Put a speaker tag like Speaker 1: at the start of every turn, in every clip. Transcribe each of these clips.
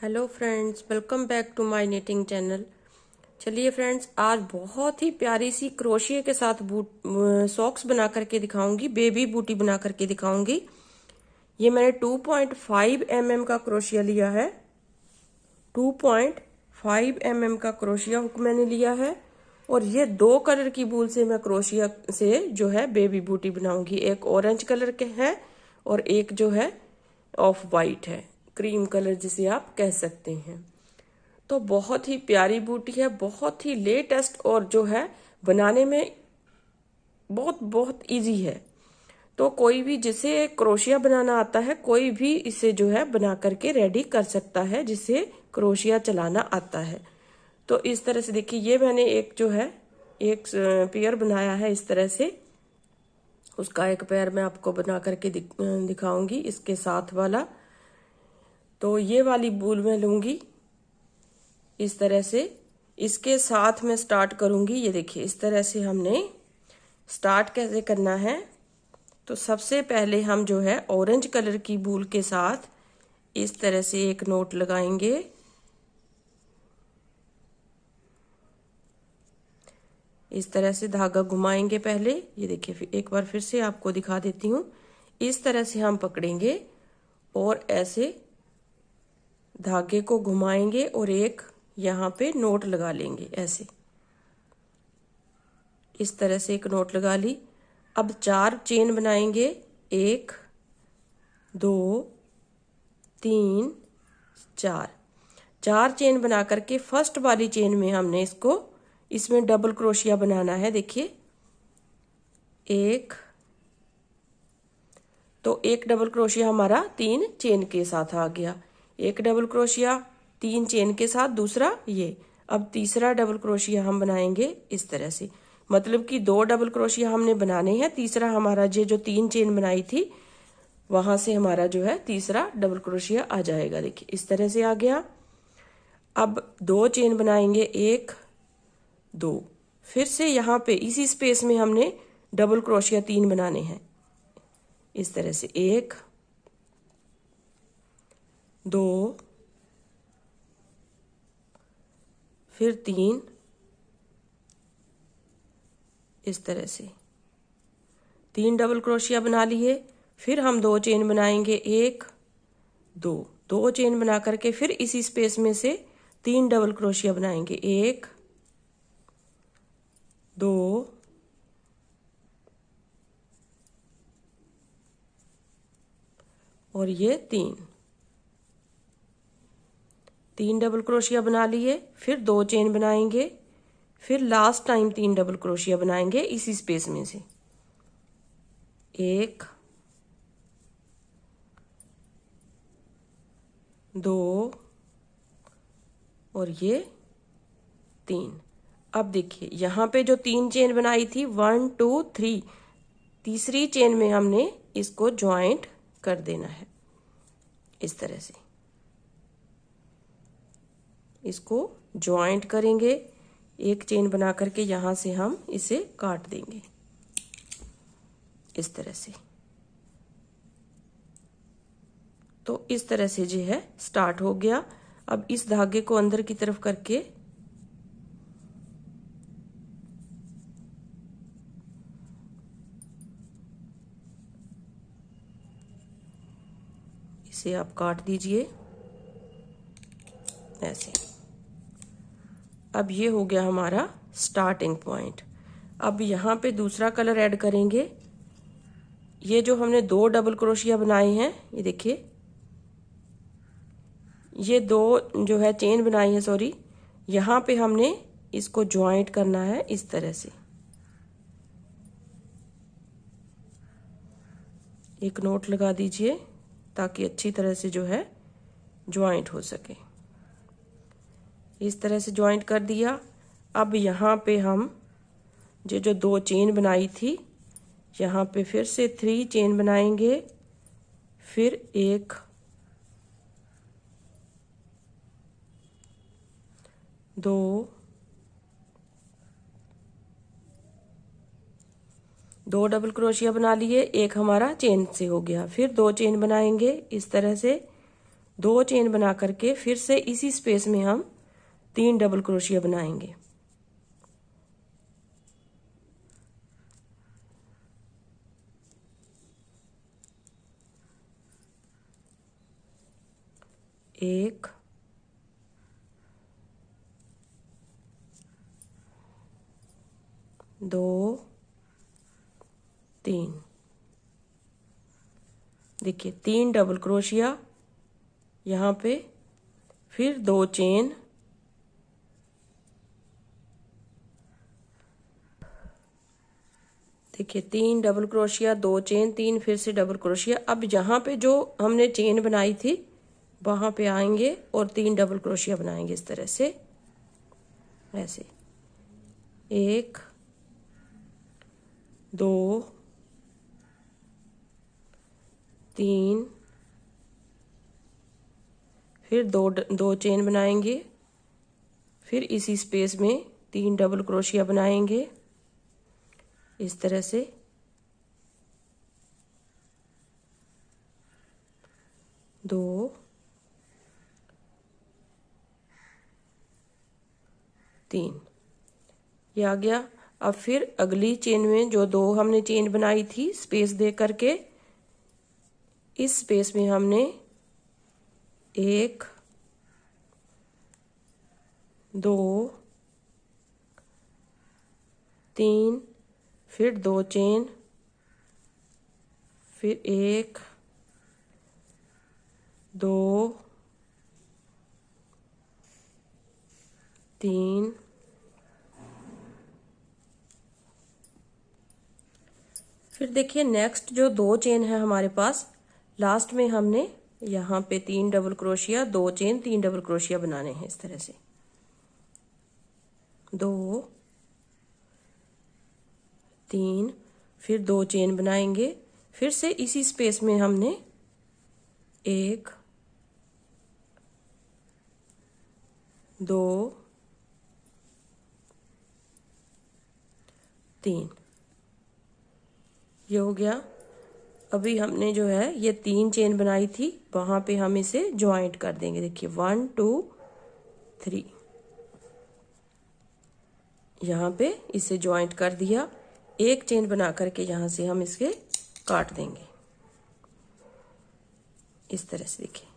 Speaker 1: Hello friends, welcome back to my knitting channel. चलिए friends, आज बहुत ही प्यारी सी क्रोशिया के साथ सॉक्स बना करके दिखाऊंगी, बेबी बूटी बना करके दिखाऊंगी। ये मैंने 2.5 mm का क्रोशिया लिया है। 2.5 mm का क्रोशिया हुक मैंने लिया है और ये 2 कलर की वूल से मैं क्रोशिया से जो है बेबी बूटी बनाऊंगी। एक ऑरेंज कलर के है और एक जो है ऑफ वाइट है, क्रीम कलर जिसे आप कह सकते हैं। तो बहुत ही प्यारी बूटी है, बहुत ही लेटेस्ट और जो है बनाने में बहुत बहुत इजी है। तो कोई भी जिसे क्रोशिया बनाना आता है, कोई भी इसे जो है बना करके रेडी कर सकता है जिसे क्रोशिया चलाना आता है। तो इस तरह से देखिए, ये मैंने एक जो है एक पेयर बनाया है इस तरह से। उसका एक पैर मैं आपको बना करके दिखाऊंगी, इसके साथ वाला। तो ये वाली बूल मैं लूंगी इस तरह से, इसके साथ में स्टार्ट करूंगी। ये देखिए, इस तरह से हमने स्टार्ट कैसे करना है। तो सबसे पहले हम जो है ऑरेंज कलर की बूल के साथ इस तरह से एक नोट लगाएंगे। इस तरह से धागा घुमाएंगे पहले। ये देखिए, फिर एक बार फिर से आपको दिखा देती हूँ। इस तरह से हम पकड़ेंगे और ऐसे धागे को घुमाएंगे और एक यहाँ पे नोट लगा लेंगे ऐसे। इस तरह से एक नोट लगा ली। अब 4 चेन बनाएंगे, 1 2 3 4। 4 चेन बना करके फर्स्ट वाली चेन में हमने इसमें डबल क्रोशिया बनाना है। देखिए, एक डबल क्रोशिया हमारा 3 चेन के साथ आ गया। एक डबल क्रोशिया 3 चेन के साथ, दूसरा ये। अब तीसरा डबल क्रोशिया हम बनाएंगे इस तरह से, मतलब कि 2 डबल क्रोशिया हमने बनाने हैं। तीसरा हमारा ये जो 3 चेन बनाई थी वहां से हमारा जो है तीसरा डबल क्रोशिया आ जाएगा। देखिए, इस तरह से आ गया। अब 2 चेन बनाएंगे, 1 2। फिर से यहाँ पे इसी स्पेस में हमने डबल क्रोशिया 3 बनाने हैं इस तरह से, 1 2 फिर 3 इस तरह से 3 डबल क्रोशिया बना लिए। फिर हम 2 चेन बनाएंगे, 1 2। 2 चेन बना करके फिर इसी स्पेस में से 3 डबल क्रोशिया बनाएंगे, 1 2 और ये 3 डबल क्रोशिया बना लिए। फिर 2 चेन बनाएंगे, फिर लास्ट टाइम 3 डबल क्रोशिया बनाएंगे इसी स्पेस में से, 1 2 और ये 3। अब देखिए, यहाँ पे जो 3 चेन बनाई थी, 1 2 3, तीसरी चेन में हमने इसको ज्वाइंट कर देना है इस तरह से। इसको ज्वाइंट करेंगे, एक चेन बना करके यहाँ से हम इसे काट देंगे इस तरह से। तो इस तरह से जो है स्टार्ट हो गया। अब इस धागे को अंदर की तरफ करके इसे आप काट दीजिए ऐसे। अब ये हो गया हमारा स्टार्टिंग पॉइंट। अब यहाँ पे दूसरा कलर ऐड करेंगे। ये जो हमने 2 डबल क्रोशिया बनाए हैं, ये देखिए, ये 2 जो है चेन बनाई है, सॉरी, यहाँ पे हमने इसको ज्वाइंट करना है इस तरह से। एक नोट लगा दीजिए ताकि अच्छी तरह से जो है ज्वाइंट हो सके। इस तरह से ज्वाइंट कर दिया। अब यहाँ पे हम जो 2 चेन बनाई थी, यहाँ पे फिर से 3 चेन बनाएंगे, फिर 1 2 2 डबल क्रोशिया बना लिए, एक हमारा चेन से हो गया। फिर 2 चेन बनाएंगे इस तरह से, 2 चेन बना करके फिर से इसी स्पेस में हम 3 डबल क्रोशिया बनाएंगे। एक, दो, 3। देखिए 3 डबल क्रोशिया यहाँ पे, फिर 2 चेन, देखिए 3 डबल क्रोशिया, 2 चेन, 3 फिर से डबल क्रोशिया। अब यहाँ पे जो हमने चेन बनाई थी वहां पे आएंगे और 3 डबल क्रोशिया बनाएंगे इस तरह से, ऐसे 1, 2, 3, फिर दो चेन बनाएंगे, फिर इसी स्पेस में 3 डबल क्रोशिया बनाएंगे इस तरह से, 2, 3, ये आ गया। अब फिर अगली चेन में जो 2 हमने चेन बनाई थी स्पेस दे करके, इस स्पेस में हमने 1, 2, 3, फिर 2 चेन, फिर 1, 2, 3, फिर देखिए नेक्स्ट जो 2 चेन है हमारे पास, लास्ट में हमने यहाँ पे 3 double crochet, 2 chain, 3 double crochet बनाने हैं इस तरह से, 2, 3, फिर 2 चेन बनाएंगे, फिर से इसी स्पेस में हमने 1, 2, 3, ये हो गया। अभी हमने जो है ये 3 चेन बनाई थी वहां पे हम इसे ज्वाइंट कर देंगे। देखिए 1, 2, 3, यहाँ पे इसे ज्वाइंट कर दिया। एक चेन बना करके यहाँ से हम इसके काट देंगे इस तरह से। देखिए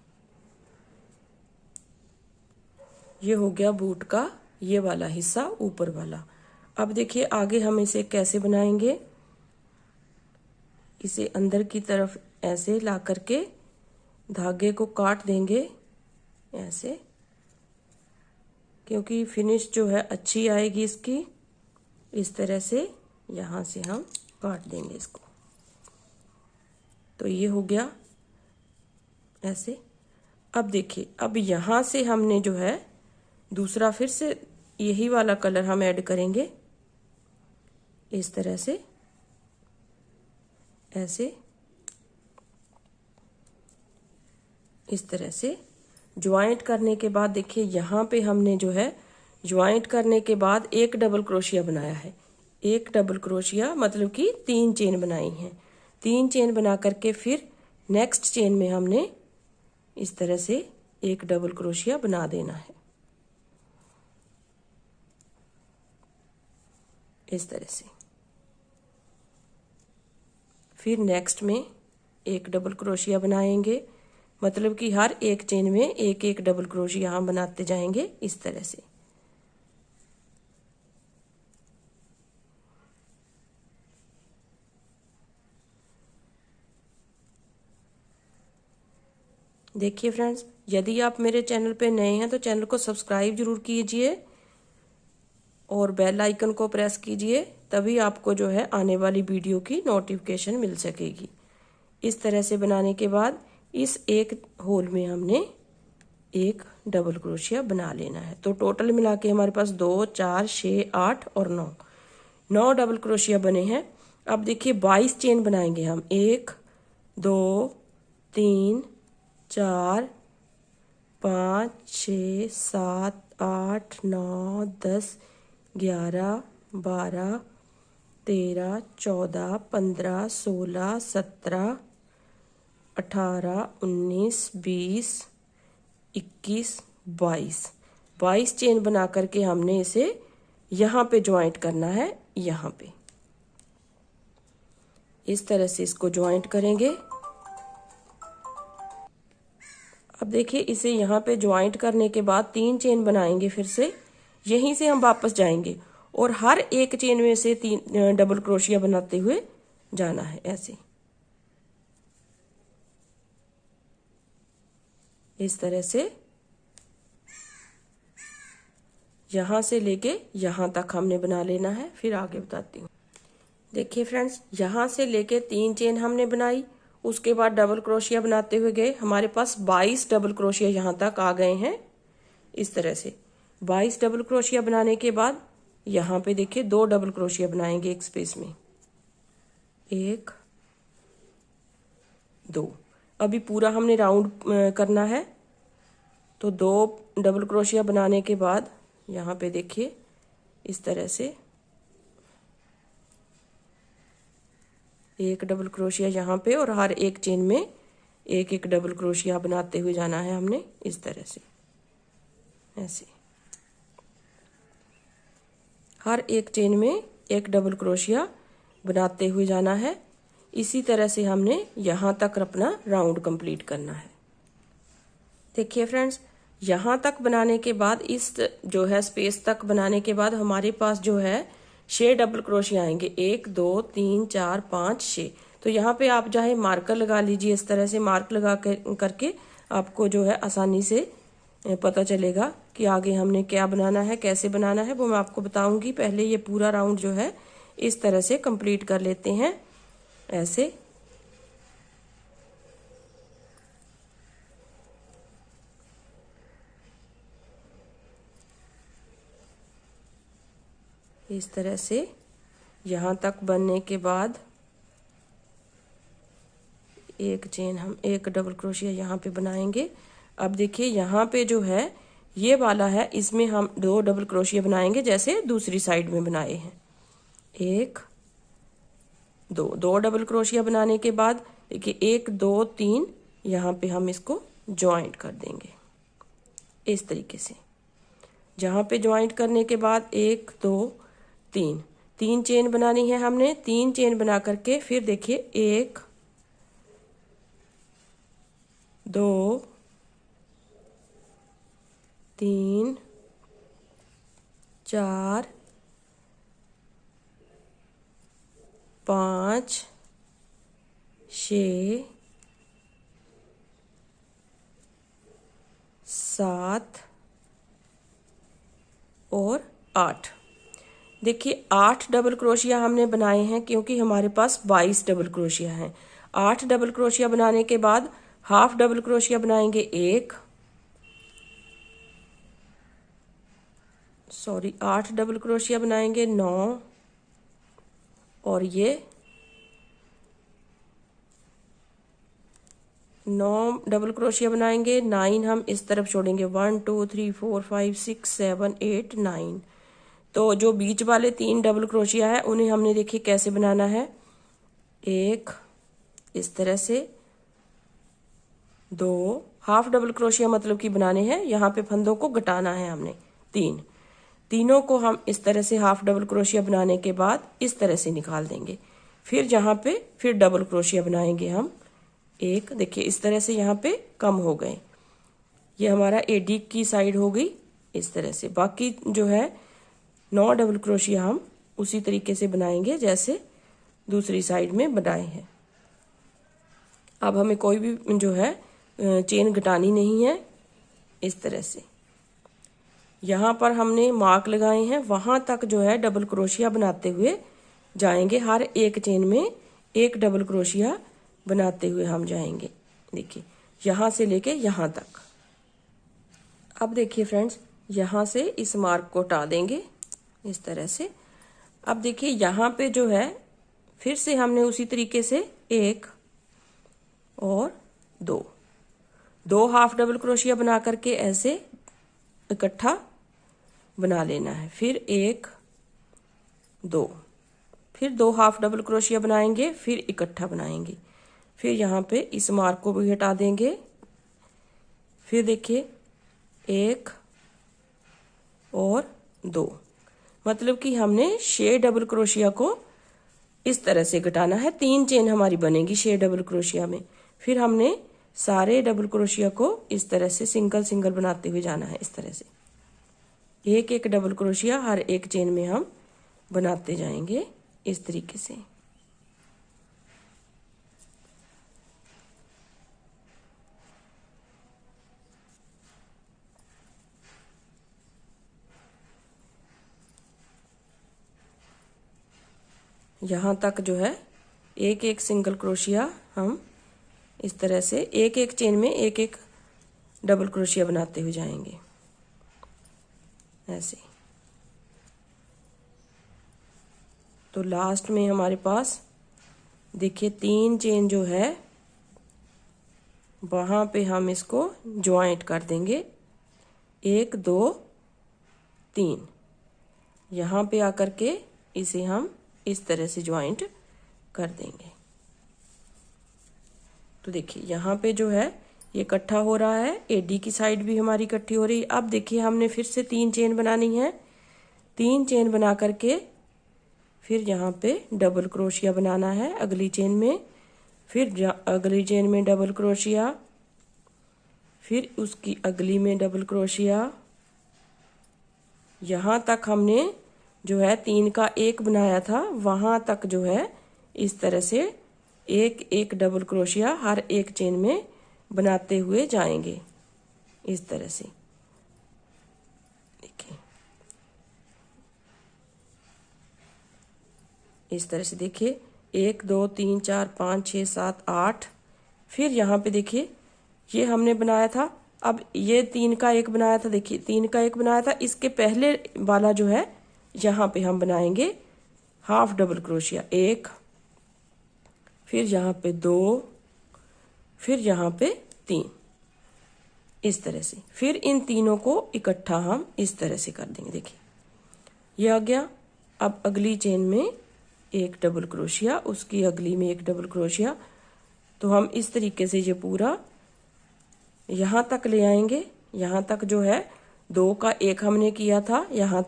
Speaker 1: ये हो गया बूट का ये वाला हिस्सा, ऊपर वाला। अब देखिए आगे हम इसे कैसे बनाएंगे। इसे अंदर की तरफ ऐसे ला करके धागे को काट देंगे ऐसे, क्योंकि फिनिश जो है अच्छी आएगी इसकी। इस तरह से यहाँ से हम काट देंगे इसको। तो ये हो गया ऐसे। अब देखिए अब यहाँ से हमने जो है दूसरा फिर से यही वाला कलर हम ऐड करेंगे इस तरह से, ऐसे इस तरह से ज्वाइंट करने के बाद देखिए यहाँ पे हमने जो है ज्वाइंट करने के बाद एक डबल क्रोशिया बनाया है। एक डबल क्रोशिया मतलब कि 3 चेन बनाई हैं। 3 चेन बना करके फिर नेक्स्ट चेन में हमने इस तरह से एक डबल क्रोशिया बना देना है इस तरह से। फिर नेक्स्ट में एक डबल क्रोशिया बनाएंगे, मतलब कि हर एक चेन में एक एक डबल क्रोशिया हम बनाते जाएंगे इस तरह से। देखिए फ्रेंड्स, यदि आप मेरे चैनल पे नए हैं तो चैनल को सब्सक्राइब जरूर कीजिए और बेल आइकन को प्रेस कीजिए, तभी आपको जो है आने वाली वीडियो की नोटिफिकेशन मिल सकेगी। इस तरह से बनाने के बाद इस एक होल में हमने एक डबल क्रोशिया बना लेना है। तो टोटल मिला के हमारे पास 2, 4, 6, 8 और 9 डबल क्रोशिया बने हैं। अब देखिए 22 चेन बनाएंगे हम। 1, 2, 3, 4, 5, 6, 7, 8, 9, 10, 11, 12, 13, 14, 15, 16, 17, 18, 19, 20, 21, 22 चेन बना करके हमने इसे यहाँ पे ज्वाइंट करना है। यहाँ पे इस तरह से इसको ज्वाइंट करेंगे। अब देखिए इसे यहाँ पे ज्वाइंट करने के बाद 3 चेन बनाएंगे। फिर से यहीं से हम वापस जाएंगे और हर एक चेन में से 3 डबल क्रोशिया बनाते हुए जाना है। ऐसे इस तरह से यहाँ से लेके यहाँ तक हमने बना लेना है। फिर आगे बताती हूँ। देखिए फ्रेंड्स, यहाँ से लेके 3 चेन हमने बनाई, उसके बाद डबल क्रोशिया बनाते हुए गए। हमारे पास 22 डबल क्रोशिया यहाँ तक आ गए हैं। इस तरह से 22 डबल क्रोशिया बनाने के बाद यहाँ पे देखिए 2 डबल क्रोशिया बनाएंगे एक स्पेस में, 1 2। अभी पूरा हमने राउंड करना है, तो 2 डबल क्रोशिया बनाने के बाद यहाँ पे देखिए इस तरह से 1 डबल क्रोशिया यहाँ पे, और हर एक चेन में 1 डबल क्रोशिया बनाते हुए जाना है हमने। इस तरह से ऐसे हर एक चेन में 1 डबल क्रोशिया बनाते हुए जाना है। इसी तरह से हमने यहाँ तक अपना राउंड कंप्लीट करना है। देखिए फ्रेंड्स, यहाँ तक बनाने के बाद इस जो है स्पेस तक बनाने के बाद हमारे पास जो है 6 डबल क्रोशिया आएंगे। 1 2 3 4 5 6। तो यहाँ पे आप चाहे मार्कर लगा लीजिए। इस तरह से मार्क लगा करके आपको जो है आसानी से पता चलेगा कि आगे हमने क्या बनाना है, कैसे बनाना है, वो मैं आपको बताऊंगी। पहले ये पूरा राउंड जो है इस तरह से कंप्लीट कर लेते हैं। ऐसे इस तरह से यहाँ तक बनने के बाद एक चेन हम 1 डबल क्रोशिया यहाँ पे बनाएंगे। अब देखिए यहाँ पे जो है ये वाला है, इसमें हम 2 डबल क्रोशिया बनाएंगे जैसे दूसरी साइड में बनाए हैं। 1 2 डबल क्रोशिया बनाने के बाद देखिए 1 2 3 यहाँ पे हम इसको ज्वाइंट कर देंगे इस तरीके से। जहाँ पे ज्वाइंट करने के बाद 1 2 3 चेन बनानी है हमने। 3 चेन बना करके फिर देखिए 1 2 3 4 5 6 7 और 8। देखिए 8 डबल क्रोशिया हमने बनाए हैं क्योंकि हमारे पास 22 डबल क्रोशिया हैं। 8 डबल क्रोशिया बनाने के बाद हाफ डबल क्रोशिया बनाएंगे 8 डबल क्रोशिया बनाएंगे 9, और ये 9 डबल क्रोशिया बनाएंगे 9 हम इस तरफ छोड़ेंगे। 1 2 3 4 5 6 7 8 9। तो जो बीच वाले 3 डबल क्रोशिया है उन्हें हमने देखिए कैसे बनाना है। 1 इस तरह से, 2 हाफ डबल क्रोशिया मतलब कि बनाने हैं, यहाँ पे फंदों को घटाना है हमने। 3 तीनों को हम इस तरह से हाफ डबल क्रोशिया बनाने के बाद इस तरह से निकाल देंगे। फिर यहाँ पे फिर डबल क्रोशिया बनाएंगे हम 1। देखिए इस तरह से यहाँ पे कम हो गए। ये हमारा एडी की साइड हो गई इस तरह से। बाकी जो है 9 डबल क्रोशिया हम उसी तरीके से बनाएंगे जैसे दूसरी साइड में बनाए हैं। अब हमें कोई भी जो है चेन घटानी नहीं है। इस तरह से यहाँ पर हमने मार्क लगाए हैं, वहां तक जो है डबल क्रोशिया बनाते हुए जाएंगे। हर एक चेन में 1 डबल क्रोशिया बनाते हुए हम जाएंगे। देखिए यहाँ से लेके यहाँ तक। अब देखिए फ्रेंड्स, यहाँ से इस मार्क को हटा देंगे इस तरह से। अब देखिए यहाँ पे जो है फिर से हमने उसी तरीके से 1 और 2 हाफ डबल क्रोशिया बना करके ऐसे इकट्ठा बना लेना है। फिर 1 2, फिर 2 हाफ डबल क्रोशिया बनाएंगे, फिर इकट्ठा बनाएंगे। फिर यहाँ पे इस मार्क को भी हटा देंगे। फिर देखिए 1 और 2। मतलब कि हमने 6 डबल क्रोशिया को इस तरह से घटाना है। 3 चेन हमारी बनेगी 6 डबल क्रोशिया में। फिर हमने सारे डबल क्रोशिया को इस तरह से सिंगल सिंगल बनाते हुए जाना है। इस तरह से एक एक डबल क्रोशिया हर एक चेन में हम बनाते जाएंगे इस तरीके से। यहाँ तक जो है एक एक सिंगल क्रोशिया हम इस तरह से एक एक चेन में एक एक डबल क्रोशिया बनाते हुए जाएंगे ऐसे। तो लास्ट में हमारे पास देखिए 3 चेन जो है वहां पे हम इसको ज्वाइंट कर देंगे। 1 2 3 यहाँ पे आकर के इसे हम इस तरह से ज्वाइंट कर देंगे। तो देखिए यहाँ पे जो है ये इकट्ठा हो रहा है, एडी की साइड भी हमारी इकट्ठी हो रही है। अब देखिए हमने फिर से 3 चेन बनानी है। 3 चेन बना करके फिर यहाँ पे डबल क्रोशिया बनाना है अगली चेन में, फिर अगली चेन में डबल क्रोशिया, फिर उसकी अगली में डबल क्रोशिया। यहाँ तक हमने जो है 3 का 1 बनाया था वहां तक जो है इस तरह से एक एक डबल क्रोशिया हर एक चेन में बनाते हुए जाएंगे इस तरह से। देखिए इस तरह से देखिए 1 2 3 4 5 6 7 8। फिर यहाँ पे देखिए ये हमने बनाया था, अब ये 3 का 1 बनाया था। देखिए 3 का 1 बनाया था, इसके पहले वाला जो है यहाँ पे हम बनाएंगे हाफ डबल क्रोशिया 1, फिर यहाँ पे 2, फिर यहाँ पे 3 इस तरह से। फिर इन तीनों को इकट्ठा हम इस तरह से कर देंगे। देखिए ये आ गया। अब अगली चेन में एक डबल क्रोशिया, उसकी अगली में एक डबल क्रोशिया। तो हम इस तरीके से ये पूरा यहाँ तक ले आएंगे। यहाँ तक जो है 2 का 1 हमने किया था, यहाँ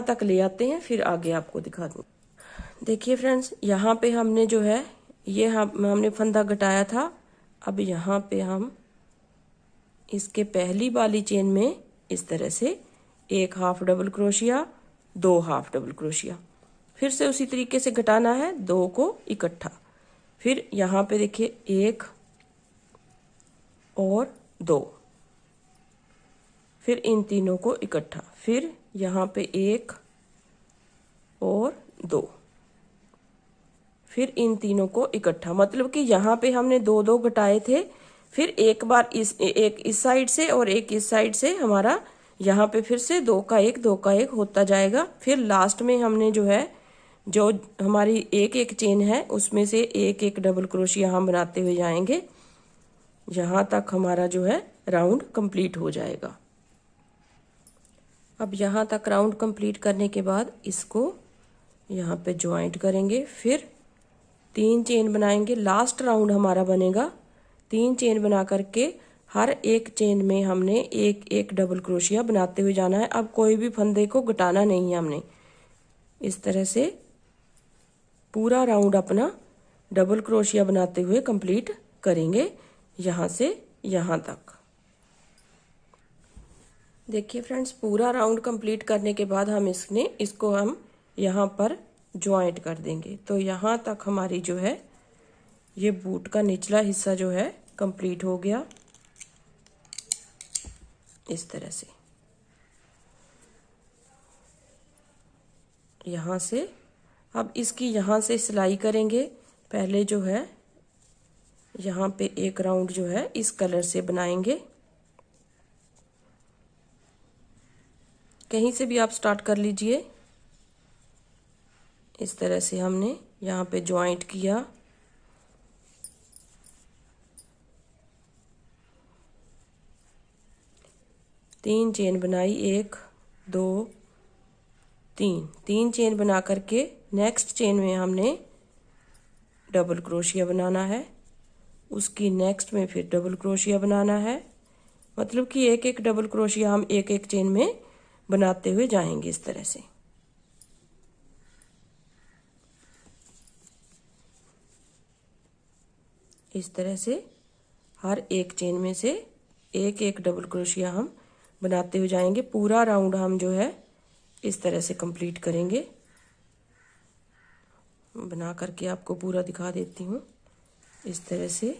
Speaker 1: तक ले आते हैं, फिर आगे आपको दिखा दूँ। देखिए फ्रेंड्स यहाँ पे हमने जो है ये हमने फंदा घटाया था। अब यहाँ पे हम इसके पहली वाली चेन में इस तरह से 1 half double crochet, 2 half double crochet, फिर से उसी तरीके से घटाना है 2 को इकट्ठा। फिर यहाँ पे देखिए 1 और 2, फिर इन तीनों को इकट्ठा, फिर यहाँ पे 1 और 2, फिर इन तीनों को इकट्ठा। मतलब कि यहाँ पे हमने 2 2 घटाए थे, फिर एक बार एक इस साइड से और एक इस साइड से हमारा यहाँ पे फिर से 2 का 1 2 का 1 होता जाएगा। फिर लास्ट में हमने जो है जो हमारी एक एक चेन है उसमें से एक एक डबल क्रोशिया हम बनाते हुए जाएंगे। यहाँ तक हमारा जो है राउंड कंप्लीट हो जाएगा। अब यहाँ तक राउंड कंप्लीट करने के बाद इसको यहाँ पे ज्वाइंट करेंगे, फिर 3 चेन बनाएंगे। लास्ट राउंड हमारा बनेगा 3 चेन बना करके हर एक चेन में हमने एक एक डबल क्रोशिया बनाते हुए जाना है। अब कोई भी फंदे को घटाना नहीं है हमने। इस तरह से पूरा राउंड अपना डबल क्रोशिया बनाते हुए कंप्लीट करेंगे यहाँ से यहाँ तक। देखिए फ्रेंड्स पूरा राउंड कंप्लीट करने के बाद हम इसको हम यहाँ पर ज्वाइंट कर देंगे। तो यहाँ तक हमारी जो है ये बूट का निचला हिस्सा जो है कंप्लीट हो गया इस तरह से। यहाँ से अब इसकी यहाँ से सिलाई करेंगे। पहले जो है यहाँ पे एक राउंड जो है इस कलर से बनाएंगे। कहीं से भी आप स्टार्ट कर लीजिए। इस तरह से हमने यहाँ पे ज्वाइंट किया। तीन चेन बनाई, 1 2 3 चेन बना करके नेक्स्ट चेन में हमने डबल क्रोशिया बनाना है। उसकी नेक्स्ट में फिर डबल क्रोशिया बनाना है। मतलब कि एक एक डबल क्रोशिया हम एक एक चेन में बनाते हुए जाएंगे इस तरह से। इस तरह से हर एक चेन में से एक एक डबल क्रोशिया हम बनाते हुए जाएंगे। पूरा राउंड हम जो है इस तरह से कंप्लीट करेंगे। बना करके आपको पूरा दिखा देती हूँ इस तरह से।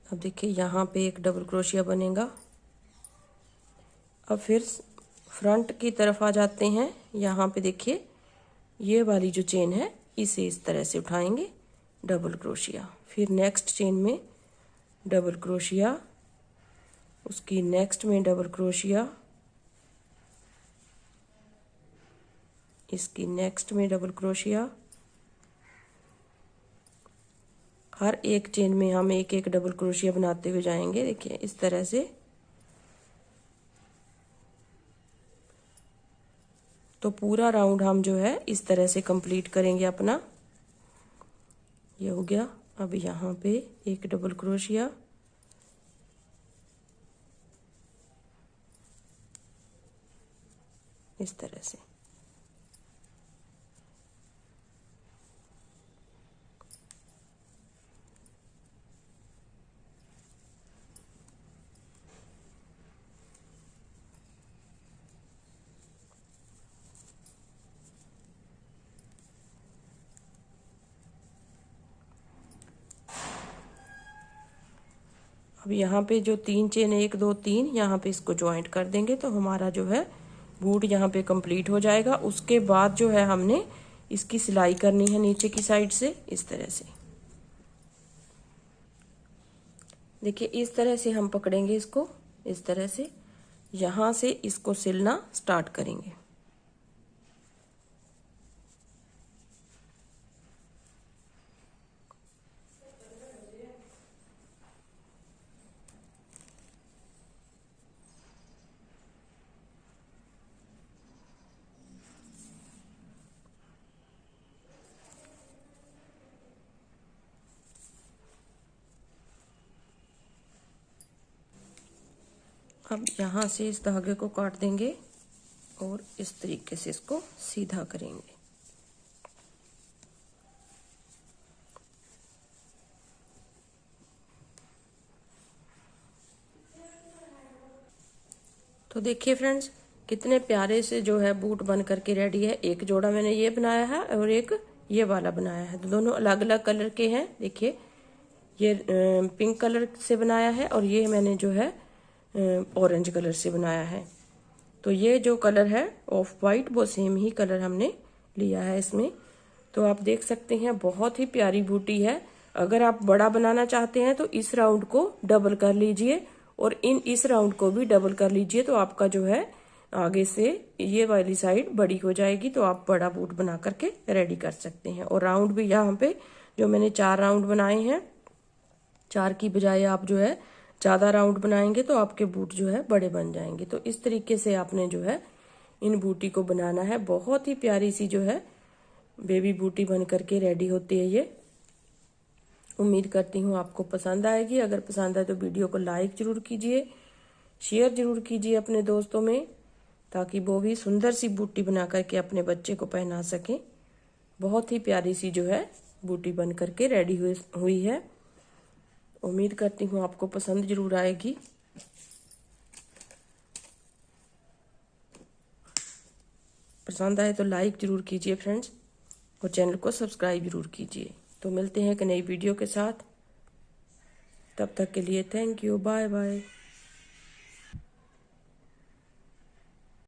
Speaker 1: अब देखिए यहाँ पे एक डबल क्रोशिया बनेगा। अब फिर फ्रंट की तरफ आ जाते हैं। यहाँ पे देखिए ये वाली जो चेन है इसे इस तरह से उठाएंगे, डबल क्रोशिया, फिर नेक्स्ट चेन में डबल क्रोशिया, उसकी नेक्स्ट में डबल क्रोशिया, इसकी नेक्स्ट में डबल क्रोशिया। हर एक चेन में हम एक एक डबल क्रोशिया बनाते हुए जाएंगे। देखिए इस तरह से। तो पूरा राउंड हम जो है इस तरह से कंप्लीट करेंगे अपना। ये हो गया। अब यहाँ पे एक डबल क्रोशिया, इस तरह से। अब यहाँ पे जो 3 चेन 1 2 3 यहाँ पे इसको ज्वाइंट कर देंगे तो हमारा जो है बूट यहाँ पे कंप्लीट हो जाएगा। उसके बाद जो है हमने इसकी सिलाई करनी है नीचे की साइड से इस तरह से। देखिए इस तरह से हम पकड़ेंगे इसको, इस तरह से यहाँ से इसको सिलना स्टार्ट करेंगे। अब यहाँ से इस धागे को काट देंगे और इस तरीके से इसको सीधा करेंगे। तो देखिए फ्रेंड्स कितने प्यारे से जो है बूट बन करके रेडी है। एक जोड़ा मैंने ये बनाया है और एक ये वाला बनाया है। तो दोनों अलग अलग कलर के हैं। देखिए ये पिंक कलर से बनाया है और ये मैंने जो है ऑरेंज कलर से बनाया है। तो ये जो कलर है ऑफ वाइट वो सेम ही कलर हमने लिया है इसमें। तो आप देख सकते हैं बहुत ही प्यारी बूटी है। अगर आप बड़ा बनाना चाहते हैं तो इस राउंड को डबल कर लीजिए और इस राउंड को भी डबल कर लीजिए। तो आपका जो है आगे से ये वाली साइड बड़ी हो जाएगी। तो आप बड़ा बूट बना करके रेडी कर सकते हैं। और राउंड भी यहाँ पे जो मैंने 4 राउंड बनाए हैं, 4 की बजाय आप जो है ज़्यादा राउंड बनाएंगे तो आपके बूट जो है बड़े बन जाएंगे। तो इस तरीके से आपने जो है इन बूटी को बनाना है। बहुत ही प्यारी सी जो है बेबी बूटी बन करके रेडी होती है ये। उम्मीद करती हूँ आपको पसंद आएगी। अगर पसंद आए तो वीडियो को लाइक जरूर कीजिए, शेयर जरूर कीजिए अपने दोस्तों में, ताकि वो भी सुंदर सी बूटी बना करके अपने बच्चे को पहना सकें। बहुत ही प्यारी सी जो है बूटी बन करके रेडी हुई है। उम्मीद करती हूँ आपको पसंद जरूर आएगी। पसंद आए तो लाइक जरूर कीजिए फ्रेंड्स और चैनल को सब्सक्राइब जरूर कीजिए। तो मिलते हैं एक नई वीडियो के साथ। तब तक के लिए थैंक यू, बाय बाय।